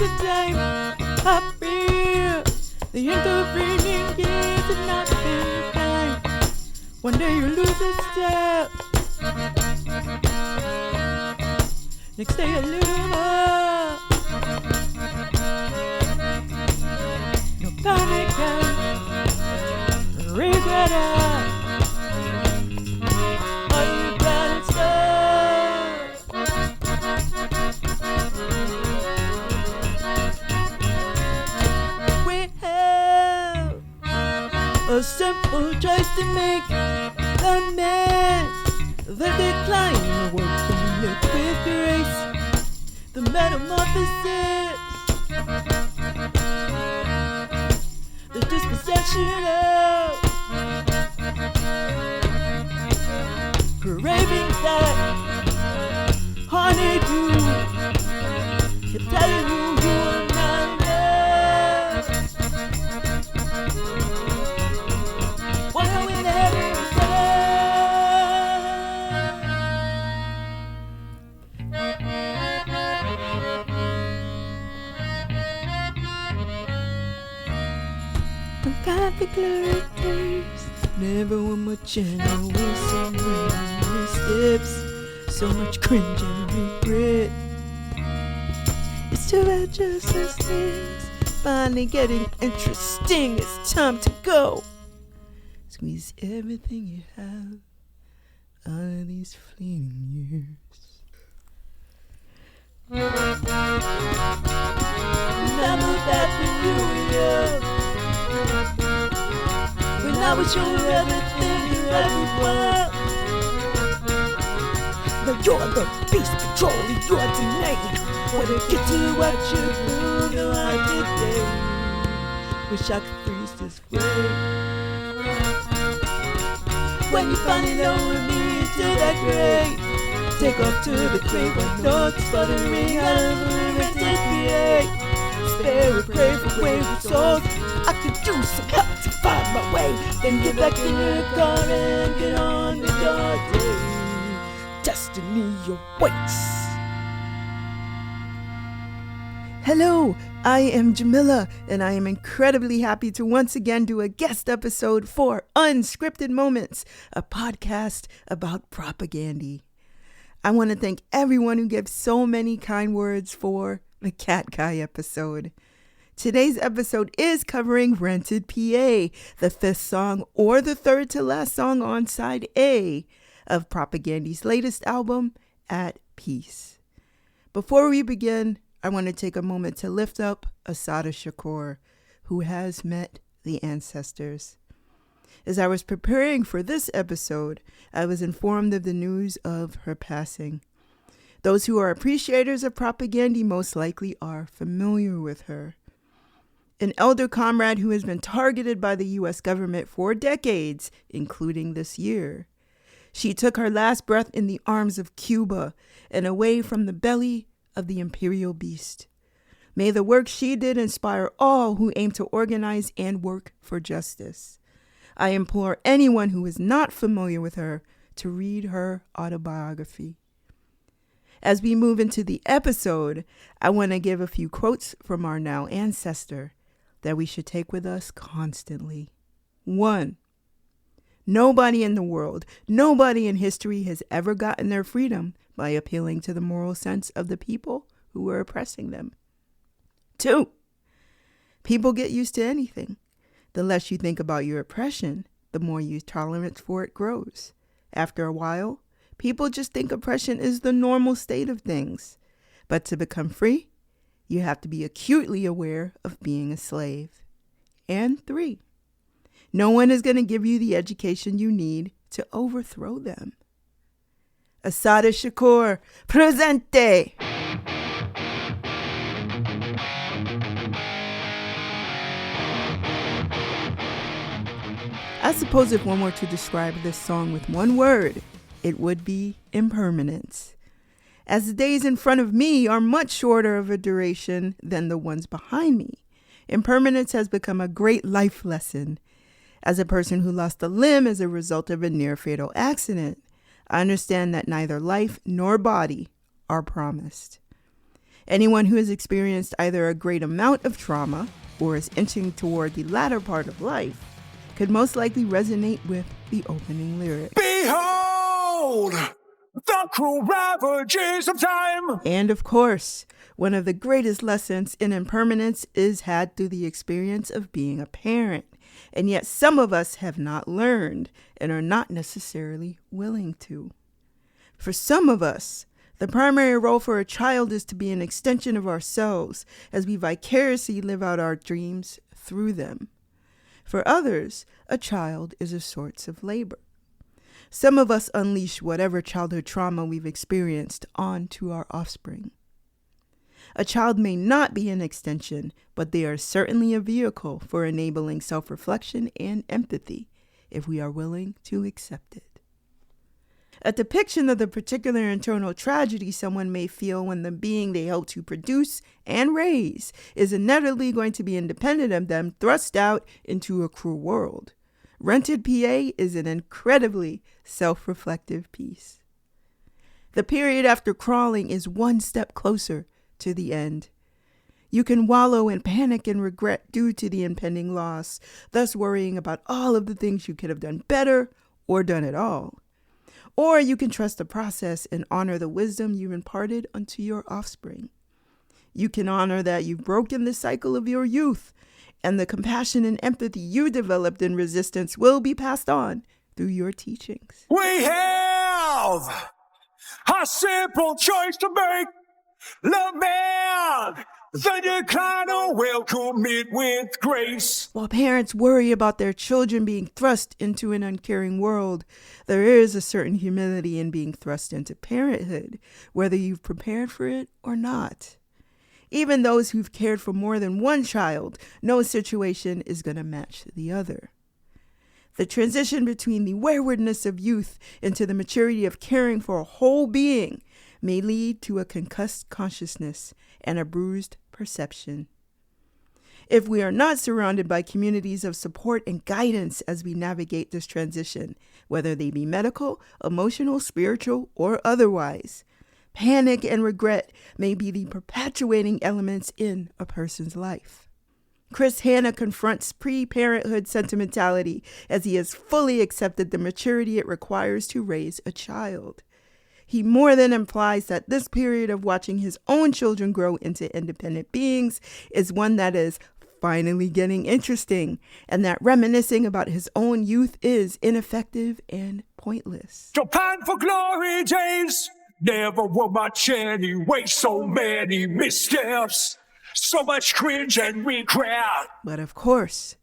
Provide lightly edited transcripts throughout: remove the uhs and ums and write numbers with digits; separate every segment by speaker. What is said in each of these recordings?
Speaker 1: the time. I feel the intervening years have not been kind. One day you lose a step, next day a little more. No panic and regret. Are you glad it's done? We have a simple choice to make. The man, the decline, the work to live with grace. The metamorphosis, the dispossession of cravings that haunted you, kept telling you you were not enough. What are we never perfect glory days. Never one more channel with so many steps, so much cringe and regret. It's too bad just as things finally getting interesting. It's time to go. Squeeze everything you have out of these fleeting years. Remember that when you were young, when I was your everything you ever were. Now you're the beast controlling your DNA. Wanna get to what you do, no I didn't. Wish I could freeze this way. When you finally lower me into that grave, take off to the grave with thoughts sputtering out of a rented VA. Spare a grave for wayward souls. I could use some help to find my way. Then get back in your car and get on with your day. Destiny awaits. Hello, I am Jamila, and I am incredibly happy to once again do a guest episode for Unscripted Moments, a podcast about propaganda. I want to thank everyone who gave so many kind words for the Cat Guy episode. Today's episode is covering Rented PA, the fifth song or the third to last song on side A of Propaganda's latest album, At Peace. Before we begin, I want to take a moment to lift up Assata Shakur, who has met the ancestors. As I was preparing for this episode, I was informed of the news of her passing. Those who are appreciators of propaganda most likely are familiar with her. An elder comrade who has been targeted by the U.S. government for decades, including this year. She took her last breath in the arms of Cuba and away from the belly of the imperial beast. May the work she did inspire all who aim to organize and work for justice. I implore anyone who is not familiar with her to read her autobiography. As we move into the episode, I want to give a few quotes from our now ancestor that we should take with us constantly. 1. Nobody in the world, nobody in history has ever gotten their freedom by appealing to the moral sense of the people who were oppressing them. 2. People get used to anything. The less you think about your oppression, the more your tolerance for it grows. After a while, people just think oppression is the normal state of things. But to become free, you have to be acutely aware of being a slave. And 3, no one is going to give you the education you need to overthrow them. Assata Shakur, presente! I suppose if one were to describe this song with one word, it would be impermanence. As the days in front of me are much shorter of a duration than the ones behind me, impermanence has become a great life lesson. As a person who lost a limb as a result of a near-fatal accident, I understand that neither life nor body are promised. Anyone who has experienced either a great amount of trauma or is inching toward the latter part of life could most likely resonate with the opening lyric.
Speaker 2: Behold, the cruel ravages of time.
Speaker 1: And of course, one of the greatest lessons in impermanence is had through the experience of being a parent. And yet some of us have not learned and are not necessarily willing to. For some of us, the primary role for a child is to be an extension of ourselves as we vicariously live out our dreams through them. For others, a child is a source of labor. Some of us unleash whatever childhood trauma we've experienced onto our offspring. A child may not be an extension, but they are certainly a vehicle for enabling self-reflection and empathy if we are willing to accept it. A depiction of the particular internal tragedy someone may feel when the being they help to produce and raise is inevitably going to be independent of them, thrust out into a cruel world. Rented PA is an incredibly self-reflective piece. The period after crawling is one step closer to the end. You can wallow in panic and regret due to the impending loss, thus worrying about all of the things you could have done better or done at all. Or you can trust the process and honor the wisdom you've imparted unto your offspring. You can honor that you've broken the cycle of your youth, and the compassion and empathy you developed in resistance will be passed on through your teachings.
Speaker 2: We have a simple choice to make. Lament the decline or welcome it with grace.
Speaker 1: While parents worry about their children being thrust into an uncaring world, there is a certain humility in being thrust into parenthood, whether you've prepared for it or not. Even those who've cared for more than one child, no situation is going to match the other. The transition between the waywardness of youth into the maturity of caring for a whole being may lead to a concussed consciousness and a bruised perception. If we are not surrounded by communities of support and guidance as we navigate this transition, whether they be medical, emotional, spiritual, or otherwise, panic and regret may be the perpetuating elements in a person's life. Chris Hanna confronts pre-parenthood sentimentality as he has fully accepted the maturity it requires to raise a child. He more than implies that this period of watching his own children grow into independent beings is one that is finally getting interesting, and that reminiscing about his own youth is ineffective and pointless.
Speaker 2: To pine for glory days never were much anyway. So many missteps, so much cringe and regret.
Speaker 1: But of course,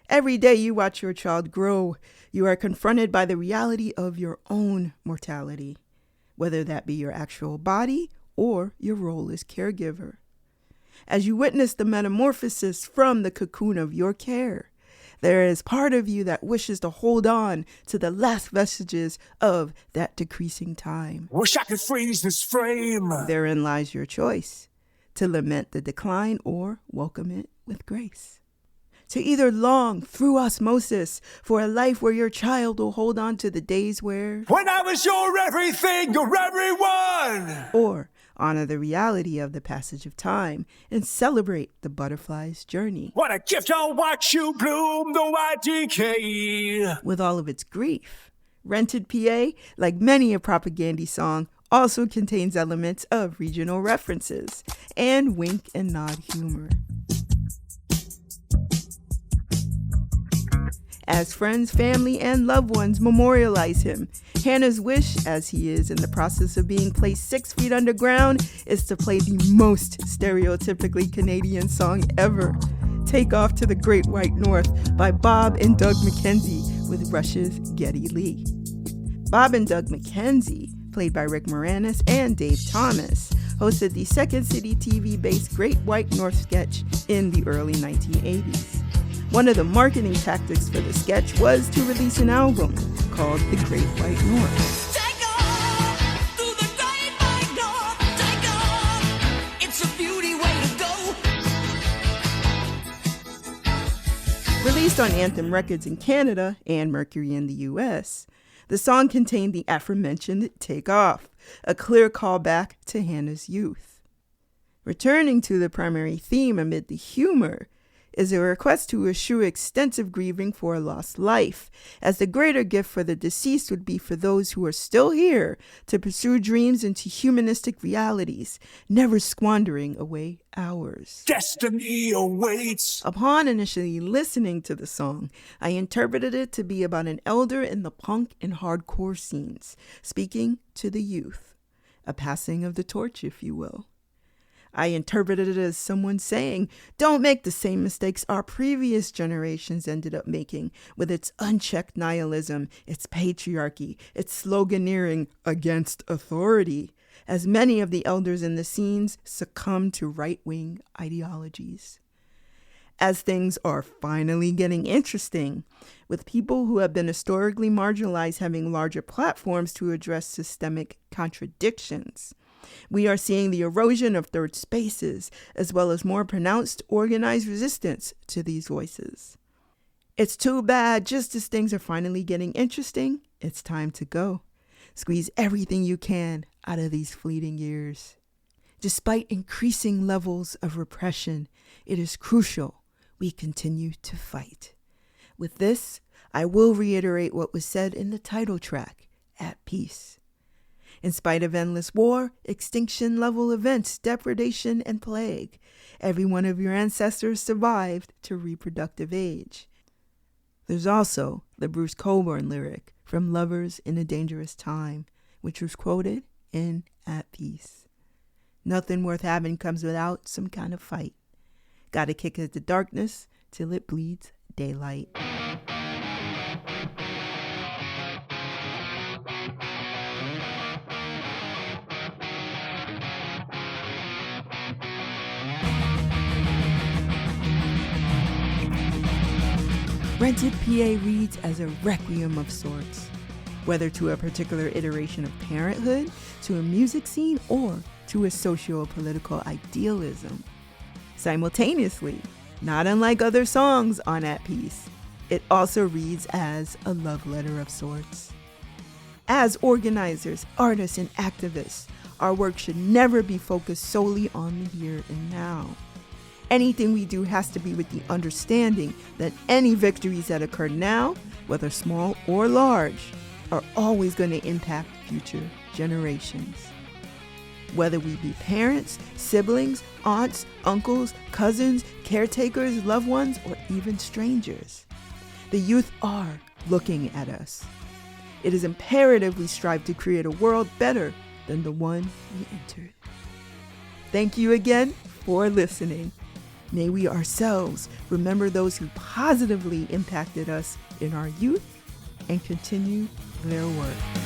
Speaker 1: every day you watch your child grow, you are confronted by the reality of your own mortality, whether that be your actual body or your role as caregiver. As you witness the metamorphosis from the cocoon of your care, there is part of you that wishes to hold on to the last vestiges of that decreasing time.
Speaker 2: Wish I could freeze this frame.
Speaker 1: Therein lies your choice, to lament the decline or welcome it with grace. To either long through osmosis for a life where your child will hold on to the days where
Speaker 2: when I was your everything, your everyone,
Speaker 1: or honor the reality of the passage of time and celebrate the butterfly's journey.
Speaker 2: What a gift, I'll watch you bloom though I decay.
Speaker 1: With all of its grief, Rented PA, like many a propaganda song, also contains elements of regional references and wink and nod humor. As friends, family, and loved ones memorialize him, Hannah's wish, as he is in the process of being placed 6 feet underground, is to play the most stereotypically Canadian song ever, Take Off to the Great White North by Bob and Doug McKenzie with Rush's Geddy Lee. Bob and Doug McKenzie, played by Rick Moranis and Dave Thomas, hosted the Second City TV-based Great White North sketch in the early 1980s. One of the marketing tactics for the sketch was to release an album called The Great White North.
Speaker 3: Take off through the Great White North. Take off, it's a beauty way to go.
Speaker 1: Released on Anthem Records in Canada and Mercury in the US, the song contained the aforementioned Take Off, a clear callback to Hannah's youth. Returning to the primary theme amid the humor is a request to eschew extensive grieving for a lost life, as the greater gift for the deceased would be for those who are still here to pursue dreams into humanistic realities, never squandering away ours.
Speaker 2: Destiny awaits.
Speaker 1: Upon initially listening to the song, I interpreted it to be about an elder in the punk and hardcore scenes, speaking to the youth, a passing of the torch, if you will. I interpreted it as someone saying, don't make the same mistakes our previous generations ended up making with its unchecked nihilism, its patriarchy, its sloganeering against authority, as many of the elders in the scenes succumb to right-wing ideologies. As things are finally getting interesting, with people who have been historically marginalized having larger platforms to address systemic contradictions, we are seeing the erosion of third spaces, as well as more pronounced organized resistance to these voices. It's too bad, just as things are finally getting interesting, it's time to go. Squeeze everything you can out of these fleeting years. Despite increasing levels of repression, it is crucial we continue to fight. With this, I will reiterate what was said in the title track, At Peace. In spite of endless war, extinction-level events, depredation, and plague, every one of your ancestors survived to reproductive age. There's also the Bruce Cockburn lyric from Lovers in a Dangerous Time, which was quoted in At Peace. Nothing worth having comes without some kind of fight. Gotta kick at the darkness till it bleeds daylight. Rented PA reads as a requiem of sorts, whether to a particular iteration of parenthood, to a music scene, or to a socio-political idealism. Simultaneously, not unlike other songs on At Peace, it also reads as a love letter of sorts. As organizers, artists, and activists, our work should never be focused solely on the here and now. Anything we do has to be with the understanding that any victories that occur now, whether small or large, are always going to impact future generations. Whether we be parents, siblings, aunts, uncles, cousins, caretakers, loved ones, or even strangers, the youth are looking at us. It is imperative we strive to create a world better than the one we entered. Thank you again for listening. May we ourselves remember those who positively impacted us in our youth and continue their work.